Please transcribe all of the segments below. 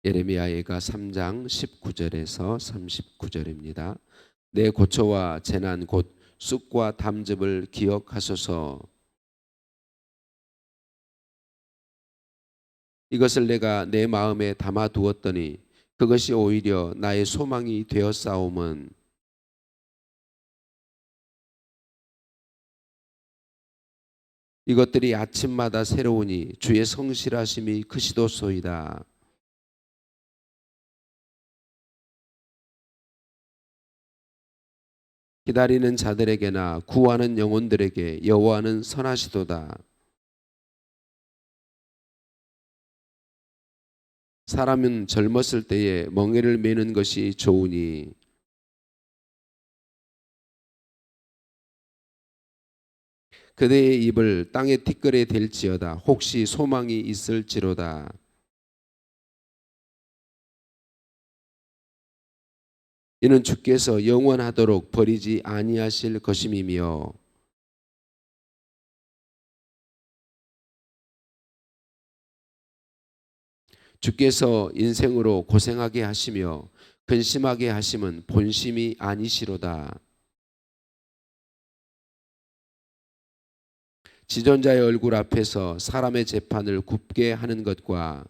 예레미야가 3장 19절에서 39절입니다. 내 고초와 재난 곧 쑥과 담즙을 기억하소서. 이것을 내가 내 마음에 담아 두었더니 그것이 오히려 나의 소망이 되었사오면 이것들이 아침마다 새로우니 주의 성실하심이 크시도소이다. 기다리는 자들에게나 구하는 영혼들에게 여호와는 선하시도다. 사람은 젊었을 때에 멍에를 메는 것이 좋으니 그대의 입을 땅에 티끌에 댈지어다. 혹시 소망이 있을지로다. 이는 주께서 영원하도록 버리지 아니하실 것임이며 주께서 인생으로 고생하게 하시며 근심하게 하심은 본심이 아니시로다. 지존자의 얼굴 앞에서 사람의 재판을 굽게 하는 것과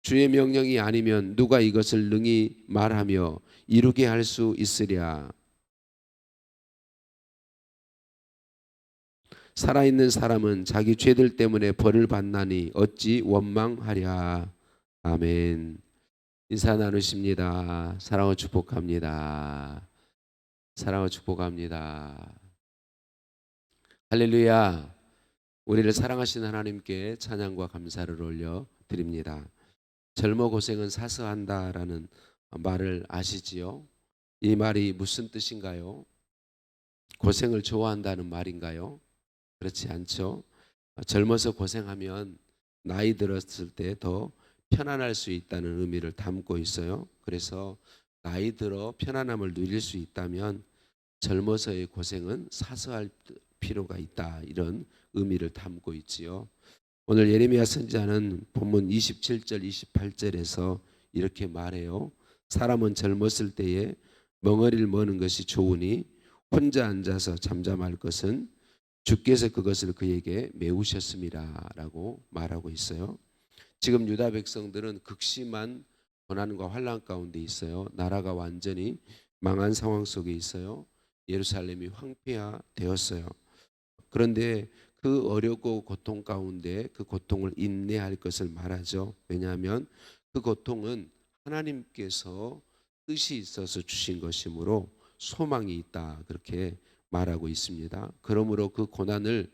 주의 명령이 아니면 누가 이것을 능히 말하며 이루게 할 수 있으랴. 살아있는 사람은 자기 죄들 때문에 벌을 받나니 어찌 원망하랴. 아멘. 인사 나누십니다. 사랑을 축복합니다. 사랑을 축복합니다. 할렐루야. 우리를 사랑하신 하나님께 찬양과 감사를 올려 드립니다. 젊어 고생은 사서한다라는 말을 아시지요? 이 말이 무슨 뜻인가요? 고생을 좋아한다는 말인가요? 그렇지 않죠. 젊어서 고생하면 나이 들었을 때 더 편안할 수 있다는 의미를 담고 있어요. 그래서 나이 들어 편안함을 누릴 수 있다면 젊어서의 고생은 사서할 필요가 있다. 이런 의미를 담고 있지요. 오늘 예레미야 선지자는 본문 27절 28절에서 이렇게 말해요. 사람은 젊었을 때에 멍어리를 머는 것이 좋으니 혼자 앉아서 잠잠할 것은 주께서 그것을 그에게 메우셨습니다 라고 말하고 있어요. 지금 유다 백성들은 극심한 고난과 환난 가운데 있어요. 나라가 완전히 망한 상황 속에 있어요. 예루살렘이 황폐화되었어요. 그런데 그 어렵고 고통 가운데 그 고통을 인내할 것을 말하죠. 왜냐하면 그 고통은 하나님께서 뜻이 있어서 주신 것이므로 소망이 있다. 그렇게 말하고 있습니다. 그러므로 그 고난을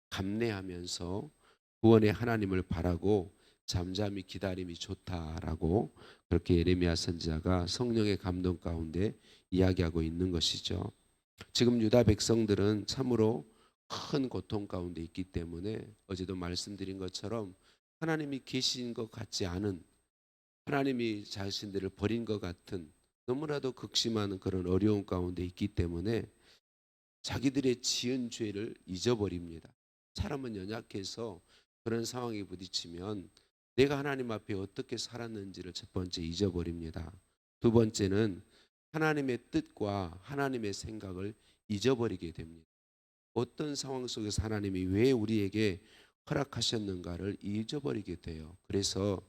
감내하면서 구원의 하나님을 바라고 잠잠히 기다림이 좋다라고 그렇게 예레미야 선지자가 성령의 감동 가운데 이야기하고 있는 것이죠. 지금 유다 백성들은 참으로 큰 고통 가운데 있기 때문에 어제도 말씀드린 것처럼 하나님이 계신 것 같지 않은, 하나님이 자신들을 버린 것 같은 너무나도 극심한 그런 어려움 가운데 있기 때문에 자기들의 지은 죄를 잊어버립니다. 사람은 연약해서 그런 상황에 부딪히면 내가 하나님 앞에 어떻게 살았는지를 첫 번째 잊어버립니다. 두 번째는 하나님의 뜻과 하나님의 생각을 잊어버리게 됩니다. 어떤 상황 속에서 하나님이 왜 우리에게 허락하셨는가를 잊어버리게 돼요. 그래서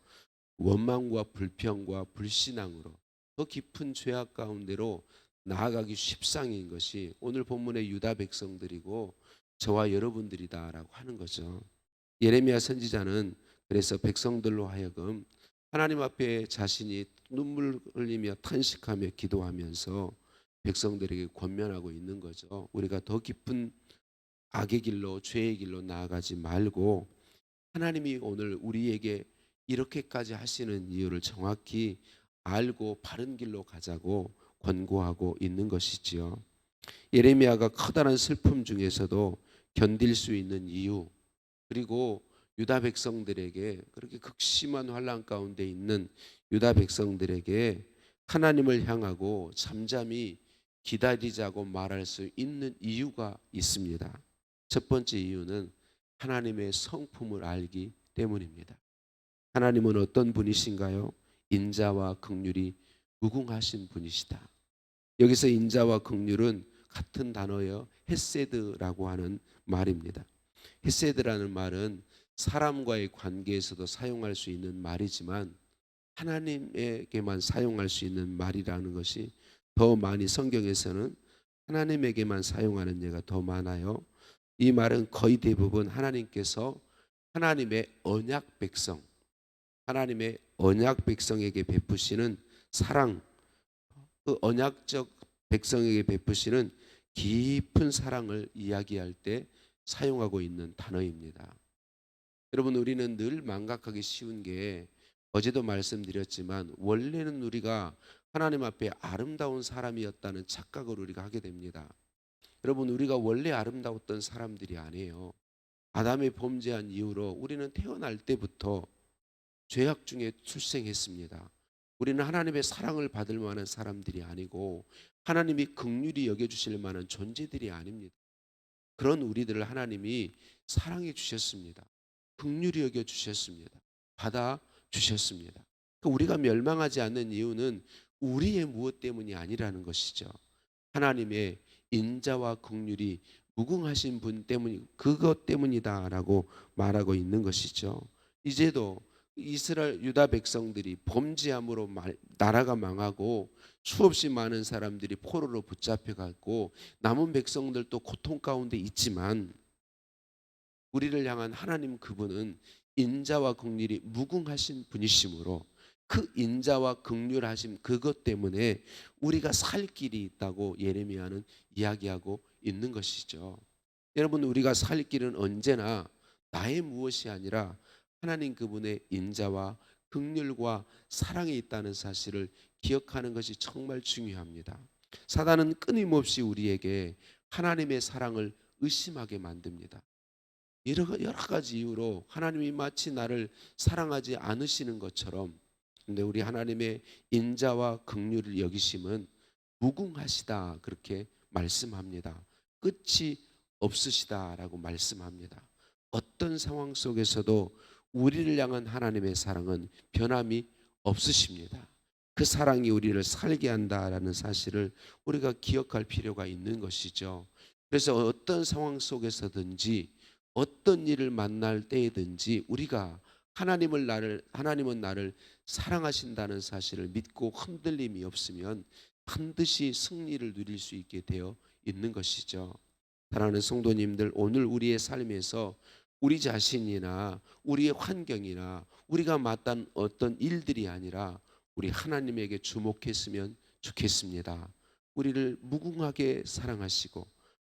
원망과 불평과 불신앙으로 더 깊은 죄악 가운데로 나아가기 쉽상인 것이 오늘 본문의 유다 백성들이고 저와 여러분들이다라고 하는 거죠. 예레미야 선지자는 그래서 백성들로 하여금 하나님 앞에 자신이 눈물 흘리며 탄식하며 기도하면서 백성들에게 권면하고 있는 거죠. 우리가 더 깊은 악의 길로 죄의 길로 나아가지 말고 하나님이 오늘 우리에게 이렇게까지 하시는 이유를 정확히 알고 바른 길로 가자고 권고하고 있는 것이지요. 예레미야가 커다란 슬픔 중에서도 견딜 수 있는 이유, 그리고 유다 백성들에게, 그렇게 극심한 환난 가운데 있는 유다 백성들에게 하나님을 향하고 잠잠히 기다리자고 말할 수 있는 이유가 있습니다. 첫 번째 이유는 하나님의 성품을 알기 때문입니다. 하나님은 어떤 분이신가요? 인자와 긍휼이 무궁하신 분이시다. 여기서 인자와 긍휼은 같은 단어여 헤세드라고 하는 말입니다. 헤세드라는 말은 사람과의 관계에서도 사용할 수 있는 말이지만 하나님에게만 사용할 수 있는 말이라는 것이 더 많이 성경에서는 하나님에게만 사용하는 예가 더 많아요. 이 말은 거의 대부분 하나님께서 하나님의 언약 백성, 하나님의 언약 백성에게 베푸시는 사랑, 그 언약적 백성에게 베푸시는 깊은 사랑을 이야기할 때 사용하고 있는 단어입니다. 여러분, 우리는 늘 망각하기 쉬운 게 어제도 말씀드렸지만 원래는 우리가 하나님 앞에 아름다운 사람이었다는 착각을 우리가 하게 됩니다. 여러분, 우리가 원래 아름다웠던 사람들이 아니에요. 아담이 범죄한 이후로 우리는 태어날 때부터 죄악 중에 출생했습니다. 우리는 하나님의 사랑을 받을 만한 사람들이 아니고 하나님이 긍휼히 여겨주실 만한 존재들이 아닙니다. 그런 우리들을 하나님이 사랑해 주셨습니다. 긍휼히 여겨 주셨습니다. 받아 주셨습니다. 우리가 멸망하지 않는 이유는 우리의 무엇 때문이 아니라는 것이죠. 하나님의 인자와 긍휼이 무궁하신 분 때문이 그것 때문이다라고 말하고 있는 것이죠. 이제도 이스라엘 유다 백성들이 범죄함으로 나라가 망하고 수없이 많은 사람들이 포로로 붙잡혀 갔고 남은 백성들도 고통 가운데 있지만 우리를 향한 하나님 그분은 인자와 긍휼이 무궁하신 분이시므로 그 인자와 긍휼하심 그것 때문에 우리가 살 길이 있다고 예레미야는 이야기하고 있는 것이죠. 여러분, 우리가 살 길은 언제나 나의 무엇이 아니라 하나님 그분의 인자와 긍휼과 사랑이 있다는 사실을 기억하는 것이 정말 중요합니다. 사단은 끊임없이 우리에게 하나님의 사랑을 의심하게 만듭니다. 여러 가지 이유로 하나님이 마치 나를 사랑하지 않으시는 것처럼, 근데 우리 하나님의 인자와 긍휼을 여기심은 무궁하시다 그렇게 말씀합니다. 끝이 없으시다라고 말씀합니다. 어떤 상황 속에서도 우리를 향한 하나님의 사랑은 변함이 없으십니다. 그 사랑이 우리를 살게 한다라는 사실을 우리가 기억할 필요가 있는 것이죠. 그래서 어떤 상황 속에서든지 어떤 일을 만날 때에든지 우리가 하나님은 나를 사랑하신다는 사실을 믿고 흔들림이 없으면 반드시 승리를 누릴 수 있게 되어 있는 것이죠. 사랑하는 성도님들, 오늘 우리의 삶에서 우리 자신이나 우리의 환경이나 우리가 맡은 어떤 일들이 아니라 우리 하나님에게 주목했으면 좋겠습니다. 우리를 무궁하게 사랑하시고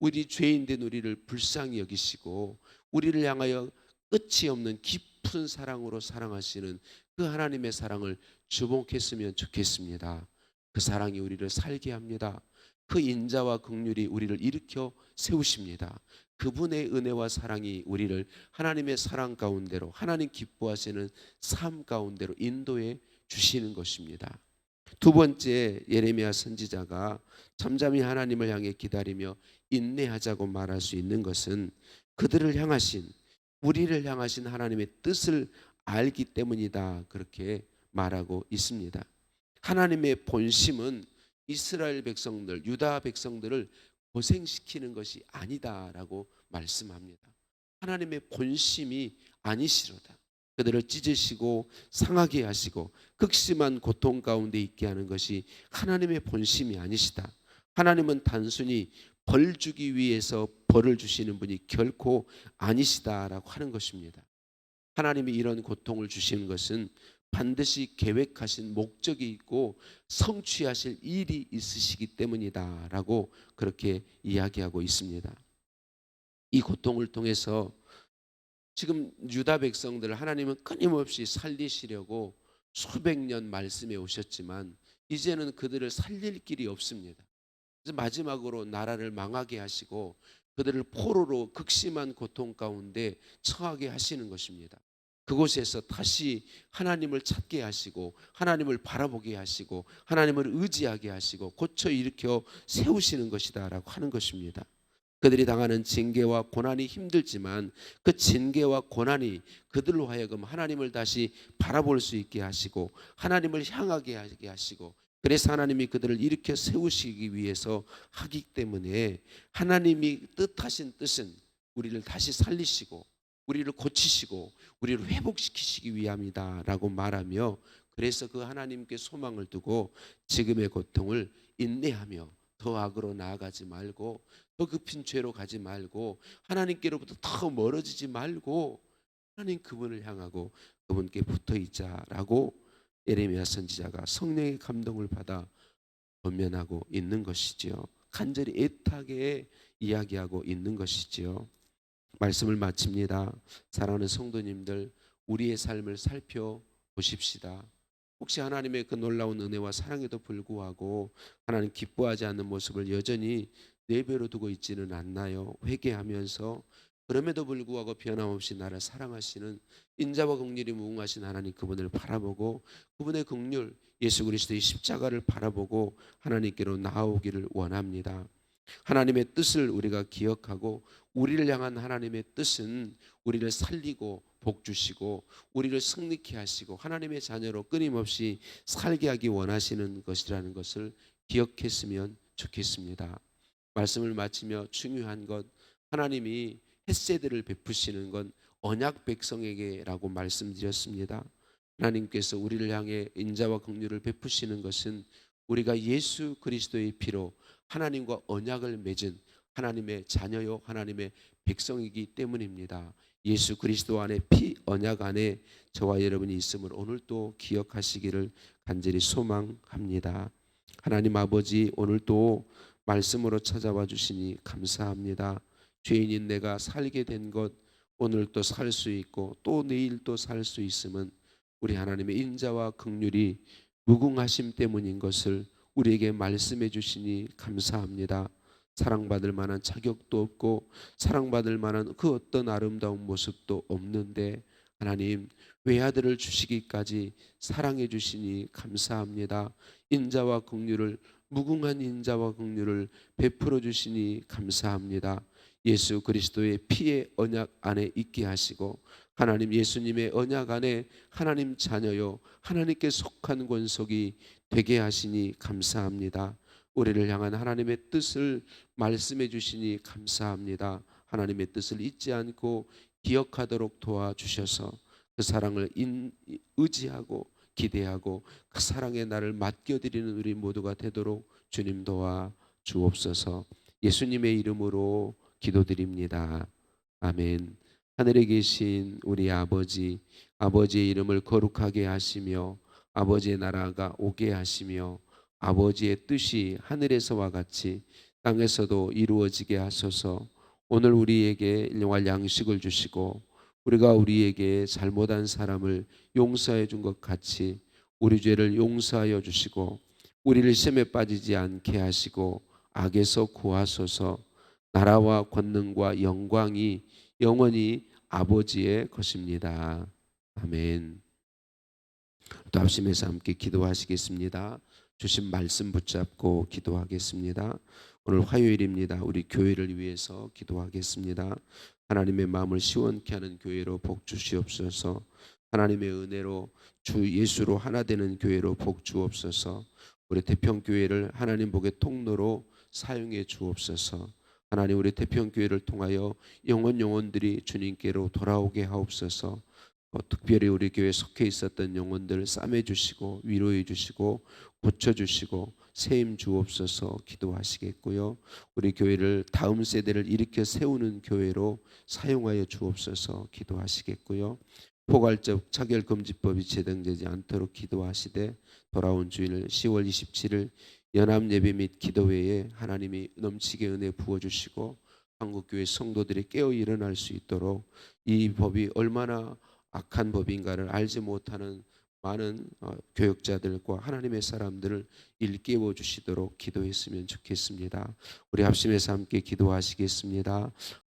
우리 죄인된 우리를 불쌍히 여기시고 우리를 향하여 끝이 없는 깊은 사랑으로 사랑하시는 그 하나님의 사랑을 주목했으면 좋겠습니다. 그 사랑이 우리를 살게 합니다. 그 인자와 긍휼이 우리를 일으켜 세우십니다. 그분의 은혜와 사랑이 우리를 하나님의 사랑 가운데로, 하나님 기뻐하시는 삶 가운데로 인도해 주시는 것입니다. 두 번째, 예레미야 선지자가 잠잠히 하나님을 향해 기다리며 인내하자고 말할 수 있는 것은 그들을 향하신, 우리를 향하신 하나님의 뜻을 알기 때문이다 그렇게 말하고 있습니다. 하나님의 본심은 이스라엘 백성들, 유다 백성들을 고생시키는 것이 아니다라고 말씀합니다. 하나님의 본심이 아니시로다. 그들을 찢으시고 상하게 하시고 극심한 고통 가운데 있게 하는 것이 하나님의 본심이 아니시다. 하나님은 단순히 벌 주기 위해서 벌을 주시는 분이 결코 아니시다라고 하는 것입니다. 하나님이 이런 고통을 주시는 것은 반드시 계획하신 목적이 있고 성취하실 일이 있으시기 때문이다라고 그렇게 이야기하고 있습니다. 이 고통을 통해서 지금 유다 백성들을 하나님은 끊임없이 살리시려고 수백 년 말씀해 오셨지만 이제는 그들을 살릴 길이 없습니다. 그래서 마지막으로 나라를 망하게 하시고 그들을 포로로 극심한 고통 가운데 처하게 하시는 것입니다. 그곳에서 다시 하나님을 찾게 하시고 하나님을 바라보게 하시고 하나님을 의지하게 하시고 고쳐 일으켜 세우시는 것이다라고 하는 것입니다. 그들이 당하는 징계와 고난이 힘들지만 그 징계와 고난이 그들로 하여금 하나님을 다시 바라볼 수 있게 하시고 하나님을 향하게 하게 하시고, 그래서 하나님이 그들을 일으켜 세우시기 위해서 하기 때문에, 하나님이 뜻하신 뜻은 우리를 다시 살리시고 우리를 고치시고 우리를 회복시키시기 위함이다라고 말하며, 그래서 그 하나님께 소망을 두고 지금의 고통을 인내하며 더 악으로 나아가지 말고 더 깊은 죄로 가지 말고 하나님께로부터 더 멀어지지 말고 하나님 그분을 향하고 그분께 붙어 있자라고 예레미야 선지자가 성령의 감동을 받아 권면하고 있는 것이지요. 간절히 애타게 이야기하고 있는 것이지요. 말씀을 마칩니다. 사랑하는 성도님들, 우리의 삶을 살펴보십시다. 혹시 하나님의 그 놀라운 은혜와 사랑에도 불구하고 하나님 기뻐하지 않는 모습을 여전히 내버려 두고 있지는 않나요? 회개하면서 그럼에도 불구하고 변함없이 나를 사랑하시는 인자와 긍휼이 무궁하신 하나님, 그분을 바라보고 그분의 긍휼 예수 그리스도의 십자가를 바라보고 하나님께로 나아오기를 원합니다. 하나님의 뜻을 우리가 기억하고, 우리를 향한 하나님의 뜻은 우리를 살리고 복 주시고 우리를 승리케 하시고 하나님의 자녀로 끊임없이 살게 하기 원하시는 것이라는 것을 기억했으면 좋겠습니다. 말씀을 마치며 중요한 것, 하나님이 헷세들을 베푸시는 건 언약 백성에게라고 말씀드렸습니다. 하나님께서 우리를 향해 인자와 긍휼을 베푸시는 것은 우리가 예수 그리스도의 피로 하나님과 언약을 맺은 하나님의 자녀요 하나님의 백성이기 때문입니다. 예수 그리스도 안에 피 언약 안에 저와 여러분이 있음을 오늘도 기억하시기를 간절히 소망합니다. 하나님 아버지, 오늘도 말씀으로 찾아와 주시니 감사합니다. 죄인인 내가 살게 된 것, 오늘 또 살 수 있고 또 내일 또 살 수 있음은 우리 하나님의 인자와 긍휼이 무궁하심 때문인 것을 우리에게 말씀해 주시니 감사합니다. 사랑받을 만한 자격도 없고 사랑받을 만한 그 어떤 아름다운 모습도 없는데 하나님 외아들을 주시기까지 사랑해 주시니 감사합니다. 인자와 긍휼을, 무궁한 인자와 긍휼을 베풀어 주시니 감사합니다. 예수 그리스도의 피의 언약 안에 있게 하시고 하나님 예수님의 언약 안에 하나님 자녀요 하나님께 속한 권속이 되게 하시니 감사합니다. 우리를 향한 하나님의 뜻을 말씀해 주시니 감사합니다. 하나님의 뜻을 잊지 않고 기억하도록 도와주셔서 그 사랑을 의지하고 기대하고 그 사랑의 나를 맡겨드리는 우리 모두가 되도록 주님 도와 주옵소서. 예수님의 이름으로 기도드립니다. 아멘. 하늘에 계신 우리 아버지, 아버지의 이름을 거룩하게 하시며 아버지의 나라가 오게 하시며 아버지의 뜻이 하늘에서와 같이 땅에서도 이루어지게 하소서. 오늘 우리에게 일용할 양식을 주시고 우리가 우리에게 잘못한 사람을 용서해 준 것 같이 우리 죄를 용서하여 주시고 우리를 시험에 빠지지 않게 하시고 악에서 구하소서. 나라와 권능과 영광이 영원히 아버지의 것입니다. 아멘. 또 합심해서 함께 기도하시겠습니다. 주신 말씀 붙잡고 기도하겠습니다. 오늘 화요일입니다. 우리 교회를 위해서 기도하겠습니다. 하나님의 마음을 시원케 하는 교회로 복 주시옵소서. 하나님의 은혜로 주 예수로 하나 되는 교회로 복 주옵소서. 우리 태평교회를 하나님 복의 통로로 사용해 주옵소서. 하나님 우리 태평교회를 통하여 영혼들이 주님께로 돌아오게 하옵소서. 특별히 우리 교회에 속해 있었던 영혼들을 싸매 주시고 위로해 주시고 고쳐주시고 세임 주옵소서 기도하시겠고요. 우리 교회를 다음 세대를 일으켜 세우는 교회로 사용하여 주옵소서 기도하시겠고요. 포괄적 차별금지법이 제정되지 않도록 기도하시되 돌아온 주일 10월 27일 연합예배 및 기도회에 하나님이 넘치게 은혜 부어주시고 한국교회 성도들이 깨어 일어날 수 있도록 이 법이 얼마나 악한 법인가를 알지 못하는 많은 교역자들과 하나님의 사람들을 일깨워 주시도록 기도했으면 좋겠습니다. 우리 합심해서 함께 기도하시겠습니다.